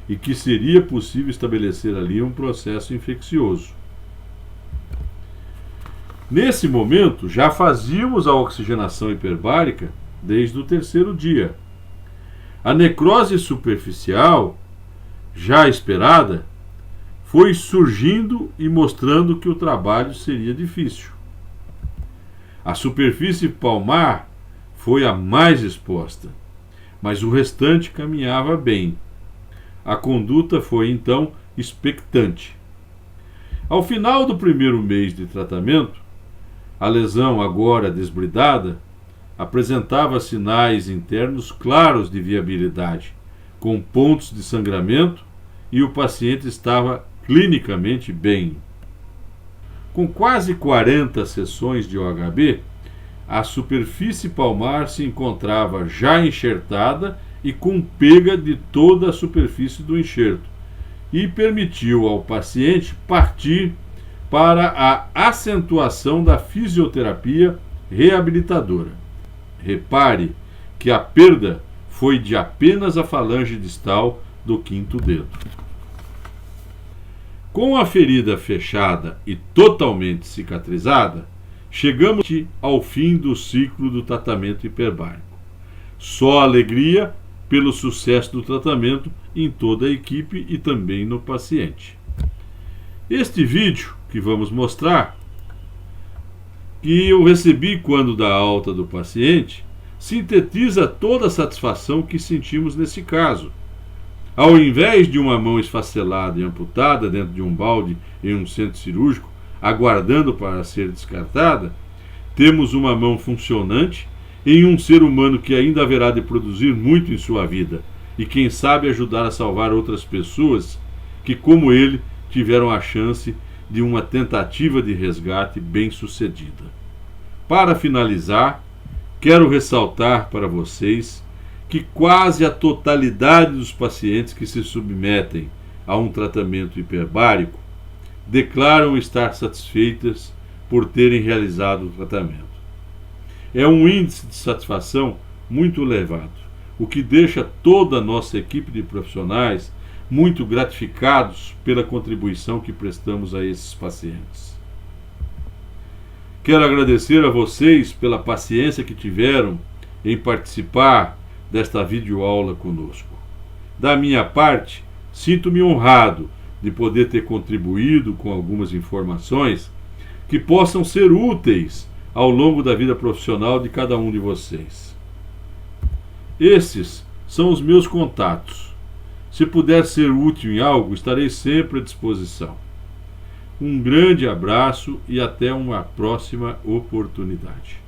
S1: e que seria possível estabelecer ali um processo infeccioso. Nesse momento, já fazíamos a oxigenação hiperbárica desde o terceiro dia. A necrose superficial, já esperada, foi surgindo e mostrando que o trabalho seria difícil. A superfície palmar foi a mais exposta, mas o restante caminhava bem. A conduta foi então expectante. Ao final do primeiro mês de tratamento, a lesão, agora desbridada, apresentava sinais internos claros de viabilidade, com pontos de sangramento, e o paciente estava clinicamente bem. Com quase 40 sessões de OHB, a superfície palmar se encontrava já enxertada e com pega de toda a superfície do enxerto, e permitiu ao paciente partir para a acentuação da fisioterapia reabilitadora. Repare que a perda foi de apenas a falange distal do quinto dedo. Com a ferida fechada e totalmente cicatrizada, chegamos ao fim do ciclo do tratamento hiperbárico. Só alegria pelo sucesso do tratamento em toda a equipe e também no paciente. Este vídeo que vamos mostrar, que eu recebi quando da alta do paciente, sintetiza toda a satisfação que sentimos nesse caso. Ao invés de uma mão esfacelada e amputada dentro de um balde em um centro cirúrgico, aguardando para ser descartada, temos uma mão funcionante em um ser humano que ainda haverá de produzir muito em sua vida e quem sabe ajudar a salvar outras pessoas que, como ele, tiveram a chance de uma tentativa de resgate bem-sucedida. Para finalizar, quero ressaltar para vocês que quase a totalidade dos pacientes que se submetem a um tratamento hiperbárico declaram estar satisfeitas por terem realizado o tratamento. É um índice de satisfação muito elevado, o que deixa toda a nossa equipe de profissionais muito gratificados pela contribuição que prestamos a esses pacientes. Quero agradecer a vocês pela paciência que tiveram em participar desta videoaula conosco. Da minha parte, sinto-me honrado de poder ter contribuído com algumas informações que possam ser úteis ao longo da vida profissional de cada um de vocês. Esses são os meus contatos. Se puder ser útil em algo, estarei sempre à disposição. Um grande abraço e até uma próxima oportunidade.